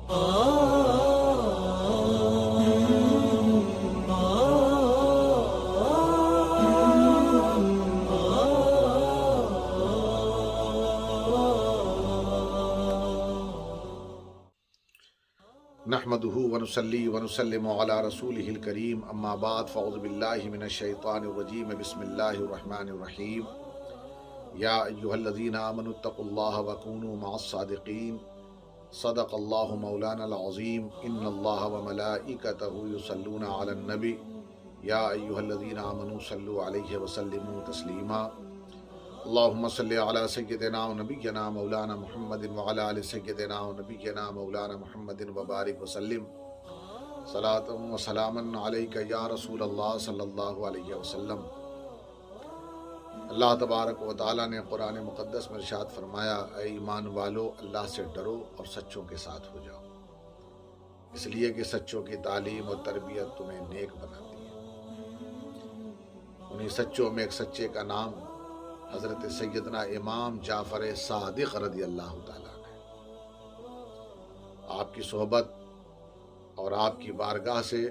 نحمده ونصلي ونسلم على رسوله الكريم اما بعد فاعوذ بالله من الشيطان الرجيم بسم الله الرحمن الرحيم يا ايها الذين امنوا اتقوا الله وكونوا مع الصادقين صدق الله مولانا العظيم ان الله وملائكته يصلون على النبي يا ايها الذين امنوا صلوا عليه وسلموا تسليما اللهم صل على سيدنا ونبينا مولانا محمد وعلى آل سيدنا ونبينا مولانا محمد وبارك وسلم صلاة وسلاما عليك يا رسول اللہ صلی اللہ علیہ وسلم۔ اللہ تبارک و تعالیٰ نے قرآن مقدس میں ارشاد فرمایا، اے ایمان والو اللہ سے ڈرو اور سچوں کے ساتھ ہو جاؤ، اس لیے کہ سچوں کی تعلیم اور تربیت تمہیں نیک بناتی ہے۔ انہی سچوں میں ایک سچے کا نام حضرت سیدنا امام جعفر صادق رضی اللہ تعالیٰ نے۔ آپ کی صحبت اور آپ کی بارگاہ سے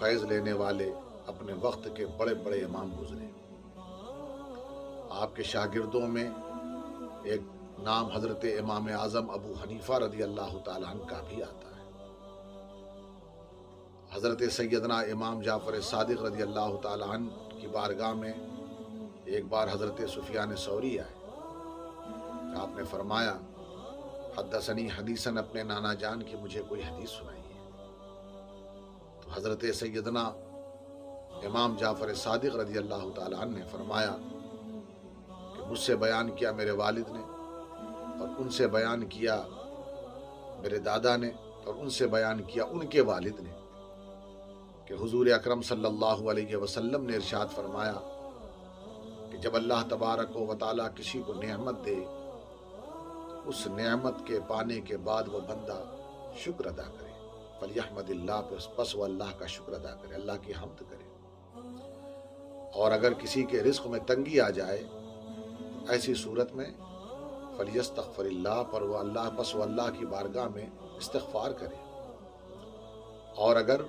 فیض لینے والے اپنے وقت کے بڑے بڑے امام گزرے۔ آپ کے شاگردوں میں ایک نام حضرت امام اعظم ابو حنیفہ رضی اللہ تعالیٰ عنہ کا بھی آتا ہے۔ حضرت سیدنا امام جعفر صادق رضی اللہ تعالیٰ عنہ کی بارگاہ میں ایک بار حضرت سفیان ثوری آئے۔ آپ نے فرمایا، حدثنی حدیثاً، اپنے نانا جان کی مجھے کوئی حدیث سنائیے۔ تو حضرت سیدنا امام جعفر صادق رضی اللہ تعالیٰ عنہ نے فرمایا کہ مجھ سے بیان کیا میرے والد نے، اور ان سے بیان کیا میرے دادا نے، اور ان سے بیان کیا ان کے والد نے، کہ حضور اکرم صلی اللہ علیہ وسلم نے ارشاد فرمایا کہ جب اللہ تبارک و تعالیٰ کسی کو نعمت دے تو اس نعمت کے پانے کے بعد وہ بندہ شکر ادا کرے، فلیحمد اللہ، پس وہ اللہ کا شکر ادا کرے، اللہ کی حمد کرے۔ اور اگر کسی کے رزق میں تنگی آ جائے تو ایسی صورت میں فلیستغفر اللہ، پر وہ اللہ کی بارگاہ میں استغفار کرے۔ اور اگر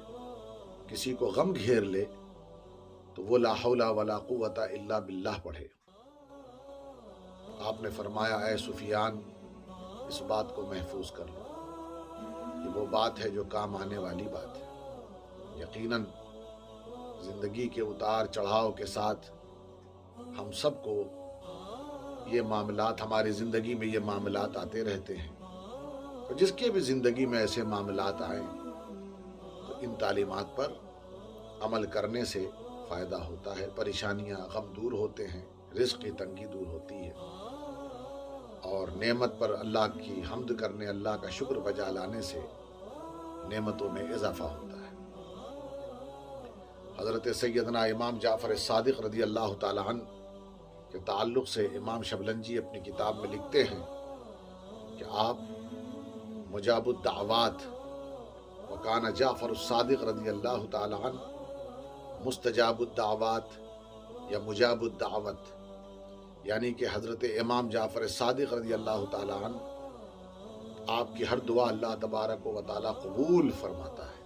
کسی کو غم گھیر لے تو وہ لا حول ولا قوت الا باللہ پڑھے۔ آپ نے فرمایا، اے سفیان، اس بات کو محفوظ کر لو، یہ وہ بات ہے جو کام آنے والی بات ہے۔ یقیناً زندگی کے اتار چڑھاؤ کے ساتھ ہم سب کو یہ معاملات، ہماری زندگی میں یہ معاملات آتے رہتے ہیں، اور جس کے بھی زندگی میں ایسے معاملات آئیں تو ان تعلیمات پر عمل کرنے سے فائدہ ہوتا ہے، پریشانیاں، غم دور ہوتے ہیں، رزق کی تنگی دور ہوتی ہے، اور نعمت پر اللہ کی حمد کرنے، اللہ کا شکر بجا لانے سے نعمتوں میں اضافہ ہوتا ہے۔ حضرت سیدنا امام جعفر صادق رضی اللہ تعالیٰ عنہ کے تعلق سے امام شبلنجی اپنی کتاب میں لکھتے ہیں کہ آپ مجاب الدعوات، وکان جعفر الصادق رضی اللہ تعالیٰ عنہ مستجاب الدعوات یا مجاب الدعوت، یعنی کہ حضرت امام جعفر صادق رضی اللہ تعالیٰ عنہ آپ کی ہر دعا اللہ تبارک و تعالیٰ قبول فرماتا ہے،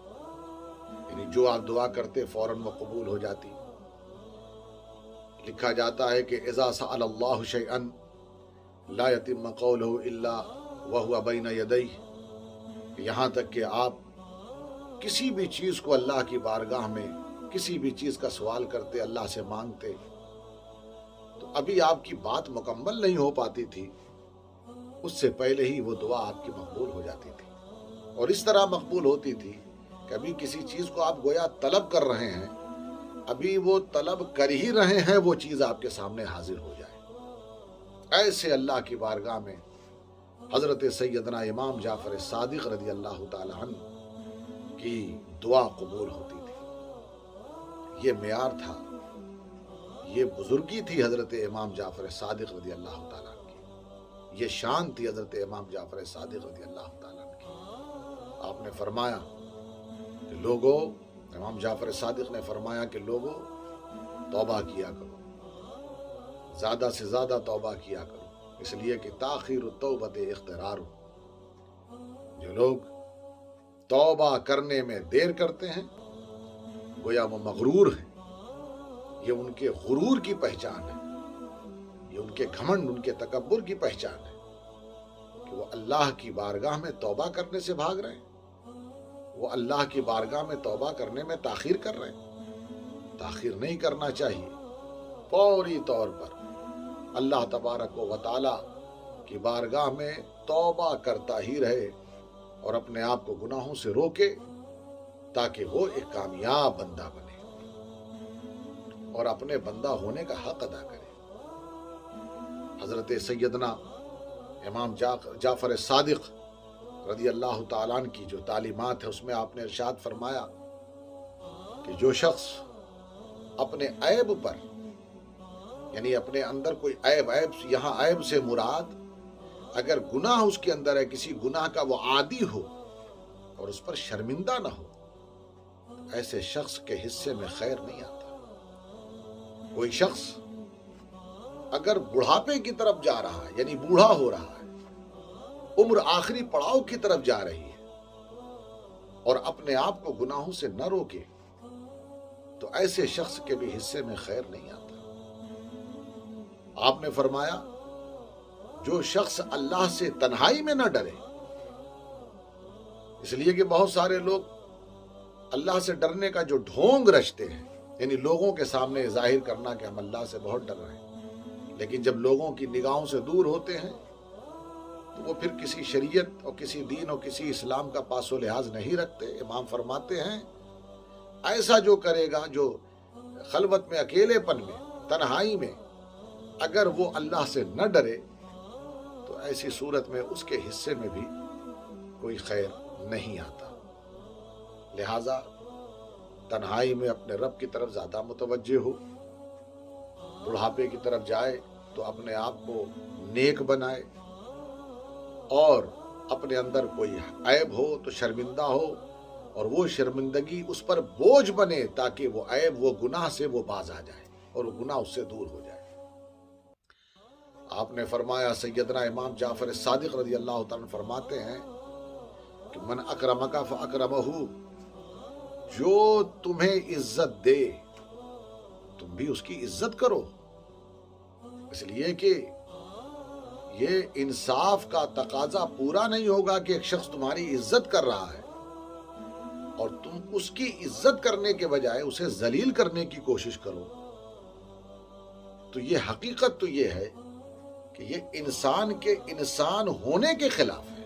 یعنی جو آپ دعا کرتے فوراً وہ قبول ہو جاتی۔ لکھا جاتا ہے کہ اذا سأل اللہ شیئا لا یتم قولہ الا وہو بین یدیہ، یہاں تک کہ آپ کسی بھی چیز کو اللہ کی بارگاہ میں کسی بھی چیز کا سوال کرتے، اللہ سے مانگتے، تو ابھی آپ کی بات مکمل نہیں ہو پاتی تھی، اس سے پہلے ہی وہ دعا آپ کی مقبول ہو جاتی تھی، اور اس طرح مقبول ہوتی تھی کہ ابھی کسی چیز کو آپ گویا طلب کر رہے ہیں، ابھی وہ طلب کر ہی رہے ہیں، وہ چیز آپ کے سامنے حاضر ہو جائے۔ ایسے اللہ کی بارگاہ میں حضرت سیدنا امام جعفر صادق رضی اللہ تعالیٰ عنہ کی دعا قبول ہوتی تھی۔ یہ معیار تھا، یہ بزرگی تھی حضرت امام جعفر صادق رضی اللہ تعالیٰ عنہ کی، یہ شان تھی حضرت امام جعفر صادق رضی اللہ تعالیٰ عنہ کی۔ آپ نے فرمایا کہ لوگوں، امام جعفر صادق نے فرمایا کہ لوگوں توبہ کیا کرو، زیادہ سے زیادہ توبہ کیا کرو، اس لیے کہ تاخیر التوبت اخترار ہو۔ جو لوگ توبہ کرنے میں دیر کرتے ہیں گویا وہ مغرور ہیں. یہ ان کے غرور کی پہچان ہے، یہ ان کے گھمنڈ، ان کے تکبر کی پہچان ہے کہ وہ اللہ کی بارگاہ میں توبہ کرنے سے بھاگ رہے ہیں، وہ اللہ کی بارگاہ میں توبہ کرنے میں تاخیر کر رہے ہیں. تاخیر نہیں کرنا چاہیے، فوری طور پر اللہ تبارک و تعالی کی بارگاہ میں توبہ کرتا ہی رہے اور اپنے آپ کو گناہوں سے روکے تاکہ وہ ایک کامیاب بندہ بنے اور اپنے بندہ ہونے کا حق ادا کرے. حضرت سیدنا امام جعفر صادق رضی اللہ تعالیٰ عنہ کی جو تعلیمات ہے اس میں آپ نے ارشاد فرمایا کہ جو شخص اپنے عیب پر، یعنی اپنے اندر کوئی عیب یہاں عیب سے مراد اگر گناہ اس کے اندر ہے، کسی گناہ کا وہ عادی ہو اور اس پر شرمندہ نہ ہو، ایسے شخص کے حصے میں خیر نہیں آتا. کوئی شخص اگر بڑھاپے کی طرف جا رہا ہے، یعنی بوڑھا ہو رہا ہے، عمر آخری پڑاؤ کی طرف جا رہی ہے اور اپنے آپ کو گناہوں سے نہ روکے تو ایسے شخص کے بھی حصے میں خیر نہیں آتا. آپ نے فرمایا جو شخص اللہ سے تنہائی میں نہ ڈرے، اس لیے کہ بہت سارے لوگ اللہ سے ڈرنے کا جو ڈھونگ رچتے ہیں، یعنی لوگوں کے سامنے ظاہر کرنا کہ ہم اللہ سے بہت ڈر رہے ہیں، لیکن جب لوگوں کی نگاہوں سے دور ہوتے ہیں تو وہ پھر کسی شریعت اور کسی دین اور کسی اسلام کا پاس و لحاظ نہیں رکھتے. امام فرماتے ہیں ایسا جو کرے گا، جو خلوت میں، اکیلے پن میں، تنہائی میں اگر وہ اللہ سے نہ ڈرے تو ایسی صورت میں اس کے حصے میں بھی کوئی خیر نہیں آتا. لہذا تنہائی میں اپنے رب کی طرف زیادہ متوجہ ہو، بڑھاپے کی طرف جائے تو اپنے آپ کو نیک بنائے اور اپنے اندر کوئی عیب ہو تو شرمندہ ہو اور وہ شرمندگی اس پر بوجھ بنے تاکہ وہ عیب، وہ گناہ سے وہ باز آ جائے اور وہ گناہ اس سے دور ہو جائے. آپ نے فرمایا، سیدنا امام جعفر صادق رضی اللہ تعالیٰ فرماتے ہیں کہ من اکرمک فاکرمہ، جو تمہیں عزت دے تم بھی اس کی عزت کرو. اس لیے کہ یہ انصاف کا تقاضا پورا نہیں ہوگا کہ ایک شخص تمہاری عزت کر رہا ہے اور تم اس کی عزت کرنے کے بجائے اسے ذلیل کرنے کی کوشش کرو. تو یہ حقیقت تو یہ ہے کہ یہ انسان کے انسان ہونے کے خلاف ہے،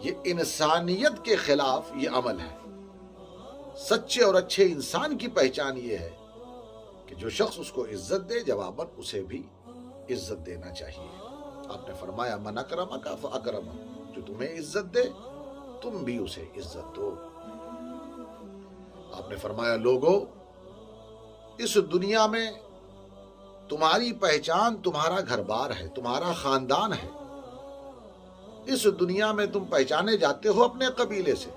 یہ انسانیت کے خلاف یہ عمل ہے. سچے اور اچھے انسان کی پہچان یہ ہے کہ جو شخص اس کو عزت دے جواباً اسے بھی عزت دینا چاہیے. آپ نے فرمایا من اکرمک فاکرمہ، جو تمہیں عزت دے تم بھی اسے عزت دو. آپ نے فرمایا لوگو، اس دنیا میں تمہاری پہچان تمہارا گھر بار ہے، تمہارا خاندان ہے. اس دنیا میں تم پہچانے جاتے ہو اپنے قبیلے سے،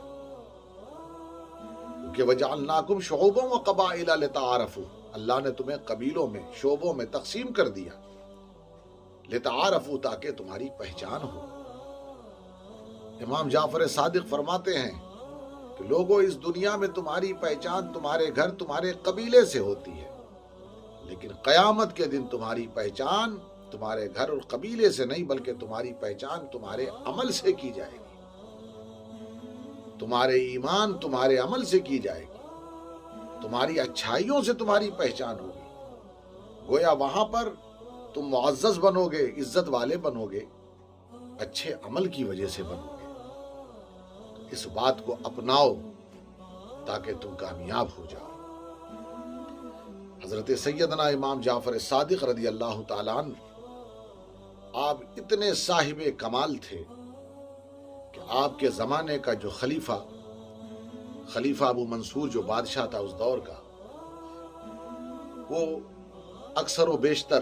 کہ وَجَعَلْنَاكُمْ شُعُوبًا وَقَبَائِلَ لِتَعَارَفُوا، اللہ نے تمہیں قبیلوں میں، شعبوں میں تقسیم کر دیا، لِتَعَارَفُوا، تاکہ تمہاری پہچان ہو. امام جعفر صادق فرماتے ہیں کہ لوگوں، اس دنیا میں تمہاری پہچان تمہارے گھر، تمہارے قبیلے سے ہوتی ہے، لیکن قیامت کے دن تمہاری پہچان تمہارے گھر اور قبیلے سے نہیں، بلکہ تمہاری پہچان تمہارے عمل سے کی جائے گی. تمہارے ایمان تمہارے عمل سے کی جائے گی، تمہاری اچھائیوں سے تمہاری پہچان ہوگی. گویا وہاں پر تم معزز بنو گے، عزت والے بنو گے، اچھے عمل کی وجہ سے بنو گے. اس بات کو اپناؤ تاکہ تم کامیاب ہو جاؤ. حضرت سیدنا امام جعفر صادق رضی اللہ تعالیٰ عنہ، آپ اتنے صاحب کمال تھے کہ آپ کے زمانے کا جو خلیفہ ابو منصور جو بادشاہ تھا اس دور کا، وہ اکثر و بیشتر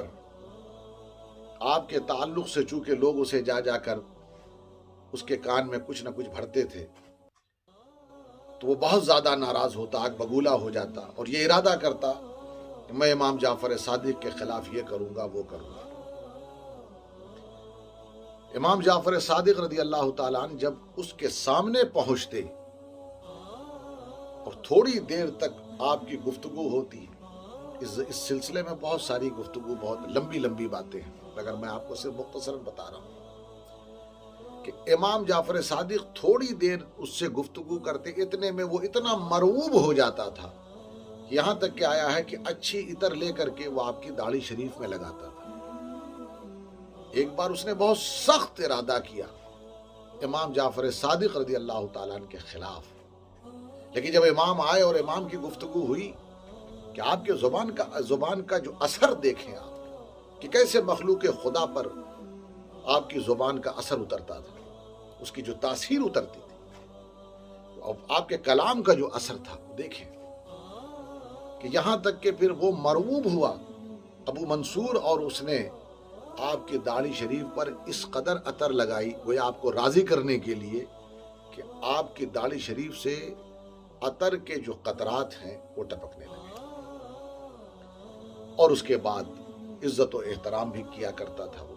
آپ کے تعلق سے، چونکہ لوگ اسے جا جا کر اس کے کان میں کچھ نہ کچھ بھرتے تھے، تو وہ بہت زیادہ ناراض ہوتا، آگ بگولا ہو جاتا اور یہ ارادہ کرتا کہ میں امام جعفر صادق کے خلاف یہ کروں گا، وہ کروں گا. امام جعفر صادق رضی اللہ تعالیٰ عنہ جب اس کے سامنے پہنچتے اور تھوڑی دیر تک آپ کی گفتگو ہوتی، اس سلسلے میں بہت ساری گفتگو، بہت لمبی لمبی باتیں ہیں، مگر میں آپ کو صرف مختصراً بتا رہا ہوں کہ امام جعفر صادق تھوڑی دیر اس سے گفتگو کرتے، اتنے میں وہ اتنا مرعوب ہو جاتا تھا، یہاں تک کہ آیا ہے کہ اچھی عطر لے کر کے وہ آپ کی داڑھی شریف میں لگاتا تھا۔ ایک بار اس نے بہت سخت ارادہ کیا امام جعفر صادق رضی اللہ تعالیٰ عنہ کے خلاف، لیکن جب امام آئے اور امام کی گفتگو ہوئی کہ آپ کے زبان کا جو اثر دیکھیں آپ کہ کیسے مخلوق خدا پر آپ کی زبان کا اثر اترتا تھا، اس کی جو تاثیر اترتی تھی، اور آپ کے کلام کا جو اثر تھا دیکھیں، کہ یہاں تک کہ پھر وہ مرعوب ہوا ابو منصور، اور اس نے آپ کی داڑھی شریف پر اس قدر عطر لگائی، گویا آپ کو راضی کرنے کے لیے کہ آپ کی داڑھی شریف سے عطر کے جو قطرات ہیں وہ ٹپکنے لگے، اور اس کے بعد عزت و احترام بھی کیا کرتا تھا وہ،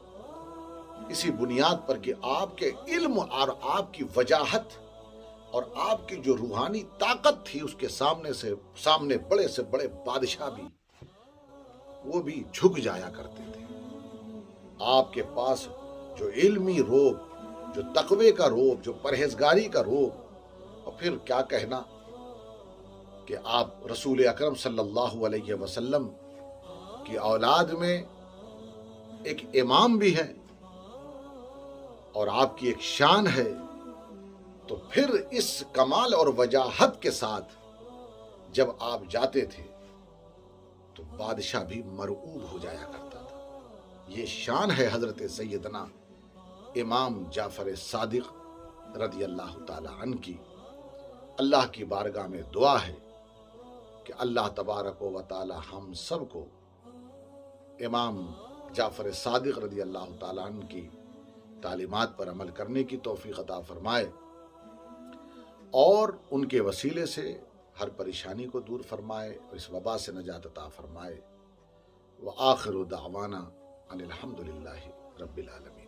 اسی بنیاد پر کہ آپ کے علم اور آپ کی وجاہت اور آپ کی جو روحانی طاقت تھی، اس کے سامنے بڑے سے بڑے بادشاہ بھی وہ بھی جھک جایا کرتے تھے۔ آپ کے پاس جو علمی روب، جو تقوی کا روب، جو پرہیزگاری کا روب، اور پھر کیا کہنا کہ آپ رسول اکرم صلی اللہ علیہ وسلم کی اولاد میں ایک امام بھی ہے اور آپ کی ایک شان ہے، تو پھر اس کمال اور وجاہت کے ساتھ جب آپ جاتے تھے تو بادشاہ بھی مرعوب ہو جایا کرتا تھا۔ یہ شان ہے حضرت سیدنا امام جعفر صادق رضی اللہ تعالی عنہ کی۔ اللہ کی بارگاہ میں دعا ہے کہ اللہ تبارک و تعالی ہم سب کو امام جعفر صادق رضی اللہ تعالی عنہ کی تعلیمات پر عمل کرنے کی توفیق عطا فرمائے، اور ان کے وسیلے سے ہر پریشانی کو دور فرمائے اور اس وبا سے نجات عطا فرمائے۔ وآخر دعوانا ان الحمد للہ رب العالمین۔